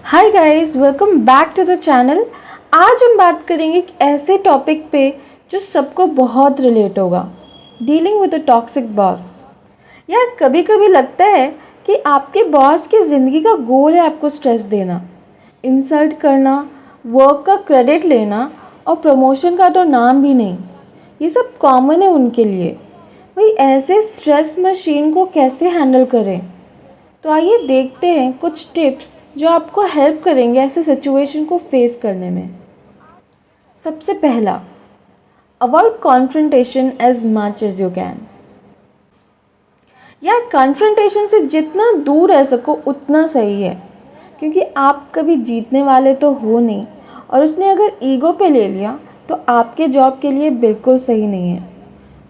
Hi guys, welcome back to the channel. आज हम बात करेंगे एक ऐसे टॉपिक पे जो सबको बहुत रिलेट होगा, dealing with a toxic boss. यार कभी कभी लगता है कि आपके बॉस की ज़िंदगी का गोल है आपको स्ट्रेस देना, इंसल्ट करना, वर्क का क्रेडिट लेना और प्रमोशन का तो नाम भी नहीं। ये सब कॉमन है उनके लिए। भाई ऐसे स्ट्रेस मशीन को कैसे हैंडल करें? तो आइए देखते हैं कुछ टिप्स जो आपको हेल्प करेंगे ऐसे सिचुएशन को फेस करने में। सबसे पहला, avoid confrontation as much as you can. यार कॉन्फ्रंटेशन से जितना दूर रह सको उतना सही है, क्योंकि आप कभी जीतने वाले तो हो नहीं, और उसने अगर ईगो पे ले लिया तो आपके जॉब के लिए बिल्कुल सही नहीं है।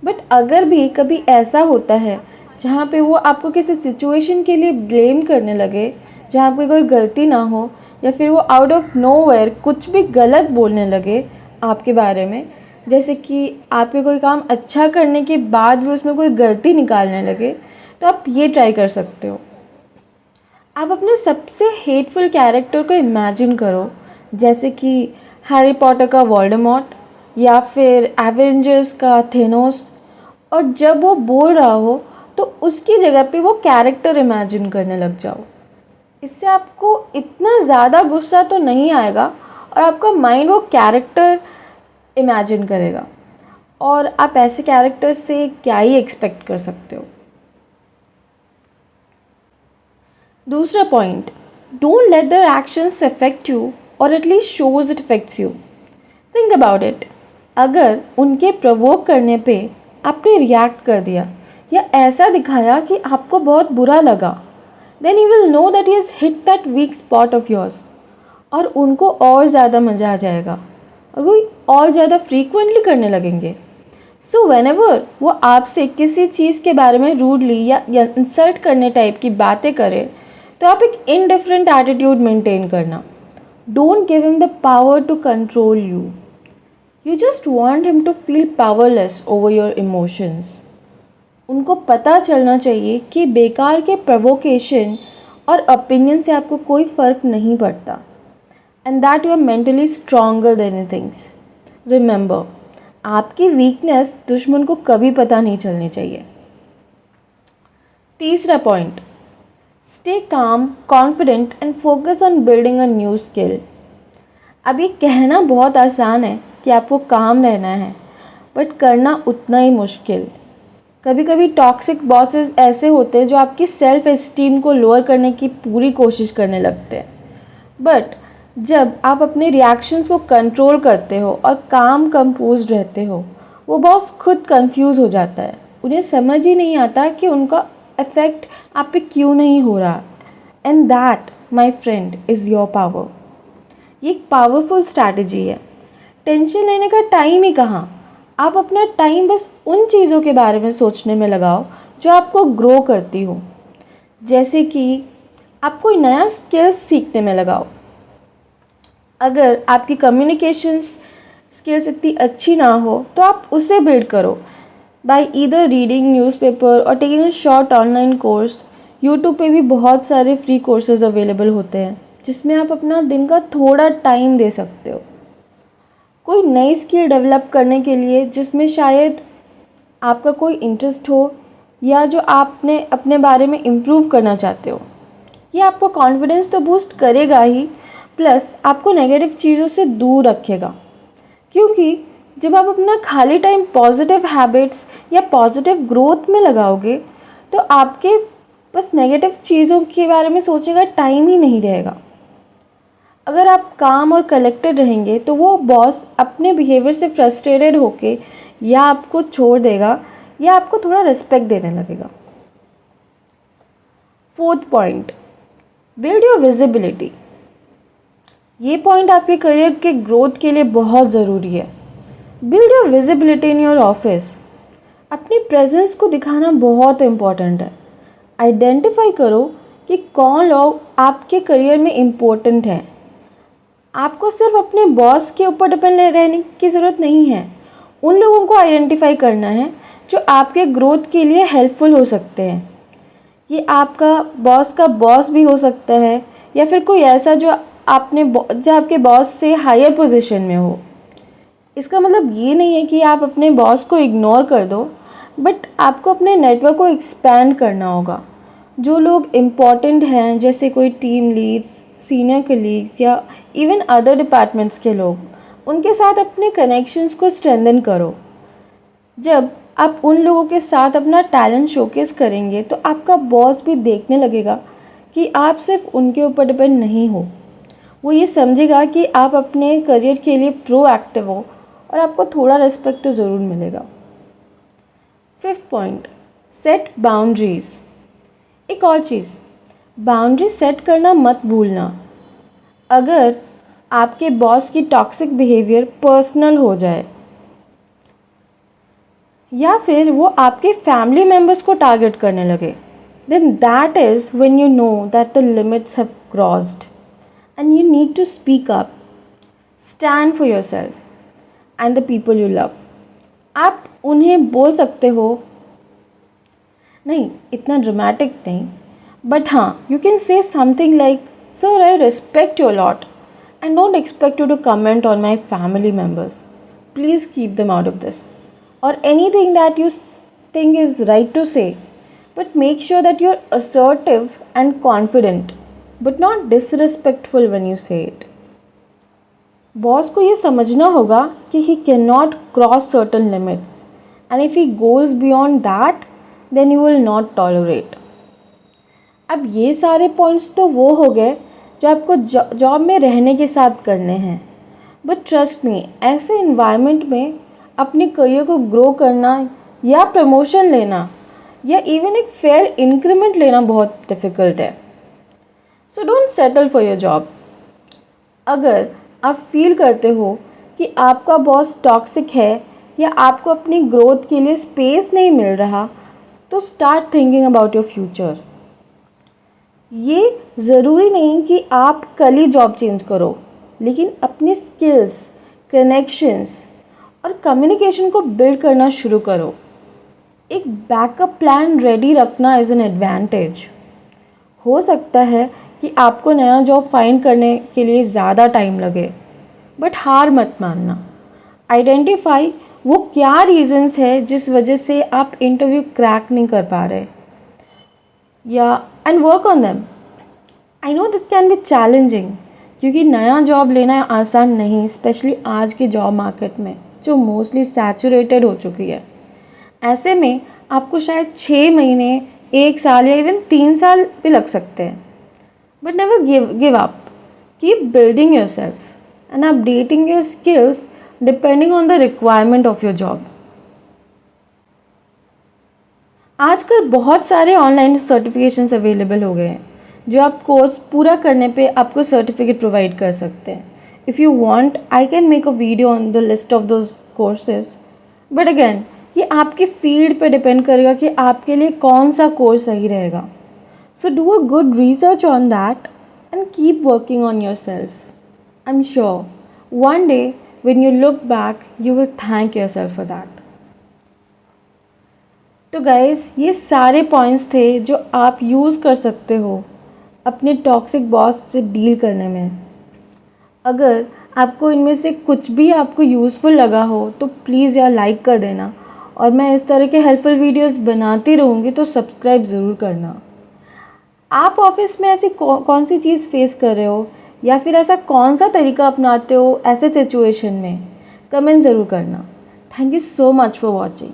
बट अगर भी कभी ऐसा होता है जहाँ पे वो आपको किसी सिचुएशन के लिए ब्लेम करने लगे जहाँ पे कोई गलती ना हो, या फिर वो आउट ऑफ नोवेयर कुछ भी गलत बोलने लगे आपके बारे में, जैसे कि आपके कोई काम अच्छा करने के बाद भी उसमें कोई गलती निकालने लगे, तो आप ये ट्राई कर सकते हो। आप अपने सबसे हेटफुल कैरेक्टर को इमेजिन करो, जैसे कि हैरी पॉटर का वोल्डेमॉर्ट या फिर एवेंजर्स का थेनोस, और जब वो बोल रहा हो तो उसकी जगह पे वो कैरेक्टर इमेजिन करने लग जाओ। इससे आपको इतना ज़्यादा गुस्सा तो नहीं आएगा और आपका माइंड वो कैरेक्टर इमेजिन करेगा, और आप ऐसे कैरेक्टर से क्या ही एक्सपेक्ट कर सकते हो। दूसरा point, don't let their actions affect you और at least shows it affects you. Think about it. अगर उनके प्रवोक करने पे आपने रिएक्ट कर दिया या ऐसा दिखाया कि आपको बहुत बुरा लगा, then you will know that he has hit that weak spot of yours, और उनको और ज़्यादा मज़ा आ जाएगा और वो और ज़्यादा फ्रीक्वेंटली करने लगेंगे। सो व्हेनेवर वो आपसे किसी चीज़ के बारे में रूडली या इंसल्ट करने टाइप की बातें करे, तो आप एक इनडिफरेंट एटीट्यूड मेंटेन करना। Don't give him the power to control you. You just want him to feel powerless over your emotions. उनको पता चलना चाहिए कि बेकार के प्रोवोकेशन और ओपिनियन से आपको कोई फ़र्क नहीं पड़ता, and that you are mentally stronger than any things. Remember, आपकी वीकनेस दुश्मन को कभी पता नहीं चलनी चाहिए। तीसरा point, stay calm, confident and focus on building a new skill. अब ये कहना बहुत आसान है कि आपको काम रहना है, बट करना उतना ही मुश्किल। कभी कभी टॉक्सिक बॉसेस ऐसे होते हैं जो आपकी सेल्फ एस्टीम को लोअर करने की पूरी कोशिश करने लगते हैं, बट जब आप अपने रिएक्शंस को कंट्रोल करते हो और काम कंपोज रहते हो, वो बॉस खुद कंफ्यूज हो जाता है। उन्हें समझ ही नहीं आता कि उनका इफ़ेक्ट आप पे क्यों नहीं हो रहा, and that my friend is your power. ये एक पावरफुल स्ट्रैटेजी है। टेंशन लेने का टाइम ही कहाँ, आप अपना टाइम बस उन चीज़ों के बारे में सोचने में लगाओ जो आपको ग्रो करती हो। जैसे कि आप कोई नया स्किल्स सीखने में लगाओ। अगर आपकी कम्युनिकेशन स्किल्स इतनी अच्छी ना हो तो आप उसे बिल्ड करो बाय ईदर रीडिंग न्यूज़पेपर और taking a short online course. YouTube पे भी बहुत सारे फ्री कोर्सेज अवेलेबल होते हैं जिसमें आप अपना दिन का थोड़ा टाइम दे सकते हो कोई नई स्किल डेवलप करने के लिए जिसमें शायद आपका कोई इंटरेस्ट हो, या जो आपने अपने बारे में इम्प्रूव करना चाहते हो। ये आपको कॉन्फिडेंस तो बूस्ट करेगा ही, प्लस आपको नेगेटिव चीज़ों से दूर रखेगा, क्योंकि जब आप अपना खाली टाइम पॉजिटिव हैबिट्स या पॉजिटिव ग्रोथ में लगाओगे तो आपके बस नेगेटिव चीज़ों के बारे में सोचने का टाइम ही नहीं रहेगा। अगर आप काम और कलेक्टेड रहेंगे तो वो बॉस अपने बिहेवियर से फ्रस्ट्रेटेड होके या आपको छोड़ देगा या आपको थोड़ा रिस्पेक्ट देने लगेगा। Fourth point, build your visibility. ये पॉइंट आपके करियर के ग्रोथ के लिए बहुत ज़रूरी है। Build your visibility in your office. अपनी प्रेजेंस को दिखाना बहुत इम्पॉर्टेंट है। आइडेंटिफाई करो कि कौन लोग आपके करियर में इम्पोर्टेंट हैं। आपको सिर्फ अपने बॉस के ऊपर डिपेंड रहने की ज़रूरत नहीं है। उन लोगों को आइडेंटिफाई करना है जो आपके ग्रोथ के लिए हेल्पफुल हो सकते हैं। ये आपका बॉस का बॉस भी हो सकता है, या फिर कोई ऐसा जो आपके बॉस से हायर पोजीशन में हो। इसका मतलब ये नहीं है कि आप अपने बॉस को इग्नोर कर दो, बट आपको अपने नेटवर्क को एक्सपैंड करना होगा। जो लोग इम्पॉर्टेंट हैं, जैसे कोई टीम लीड्स, सीनियर कलीग्स या इवन अदर डिपार्टमेंट्स के लोग, उनके साथ अपने कनेक्शंस को स्ट्रेंथन करो। जब आप उन लोगों के साथ अपना टैलेंट शोकेस करेंगे तो आपका बॉस भी देखने लगेगा कि आप सिर्फ उनके ऊपर डिपेंड नहीं हो। वो ये समझेगा कि आप अपने करियर के लिए प्रोएक्टिव हो और आपको थोड़ा रिस्पेक्ट तो ज़रूर मिलेगा। 5th point, set boundaries. एक और चीज़, बाउंड्री सेट करना मत भूलना। अगर आपके बॉस की टॉक्सिक बिहेवियर पर्सनल हो जाए या फिर वो आपके फैमिली मेम्बर्स को टारगेट करने लगे, then that is when you know that the limits have crossed and you need to speak up, stand for yourself and the people you love. आप उन्हें बोल सकते हो, नहीं इतना ड्रामेटिक नहीं, बट हाँ, you can say something like, sir, I respect you a lot and don't expect you to comment on my family members. Please keep them out of this. Or anything that you think is right to say, but make sure that you're assertive and confident, but not disrespectful when you say it. Boss को ये समझना होगा कि he cannot cross certain limits, and if he goes beyond that, then you will not tolerate. अब ये सारे points तो वो हो गए जो आपको जॉब में रहने के साथ करने हैं, बट ट्रस्ट मी, ऐसे इन्वायरमेंट में अपने करियर को ग्रो करना या प्रमोशन लेना या इवन एक फेयर इंक्रीमेंट लेना बहुत डिफ़िकल्ट है। So don't settle for your job. अगर आप फील करते हो कि आपका बॉस टॉक्सिक है या आपको अपनी ग्रोथ के लिए स्पेस नहीं मिल रहा, तो start thinking about your future. ये ज़रूरी नहीं कि आप कल ही जॉब चेंज करो, लेकिन अपनी स्किल्स, कनेक्शंस और कम्युनिकेशन को बिल्ड करना शुरू करो। एक बैकअप प्लान रेडी रखना इज़ एन एडवांटेज। हो सकता है कि आपको नया जॉब फाइंड करने के लिए ज़्यादा टाइम लगे, बट हार मत मानना। आइडेंटिफाई वो क्या रीजंस है जिस वजह से आप इंटरव्यू क्रैक नहीं कर पा रहे, या and work on them. I know this can be challenging, क्योंकि नया जॉब लेना आसान नहीं, स्पेशली आज के जॉब मार्केट में जो मोस्टली सैचुरेटेड हो चुकी है। ऐसे में आपको शायद 6 महीने, 1 साल या इवन 3 साल भी लग सकते हैं, but never give up. Keep building yourself and updating your skills depending on the requirement of your job. आजकल बहुत सारे ऑनलाइन सर्टिफिकेशंस अवेलेबल हो गए हैं जो आप कोर्स पूरा करने पे आपको सर्टिफिकेट प्रोवाइड कर सकते हैं। If you want, I can make a video on the list of those courses, but again ये आपकी फील्ड पे डिपेंड करेगा कि आपके लिए कौन सा कोर्स सही रहेगा। So do a good research on that and keep working on your self. I am sure one day when you look back you will thank your self for that. तो guys, ये सारे points थे जो आप use कर सकते हो अपने टॉक्सिक बॉस से डील करने में। अगर आपको इनमें से कुछ भी आपको यूज़फुल लगा हो तो प्लीज़ यार लाइक कर देना, और मैं इस तरह के हेल्पफुल वीडियोस बनाती रहूँगी, तो सब्सक्राइब ज़रूर करना। आप ऑफिस में ऐसी कौन सी चीज़ फेस कर रहे हो, या फिर ऐसा कौन सा तरीका अपनाते हो ऐसे सिचुएशन में, कमेंट ज़रूर करना। Thank you so much for watching.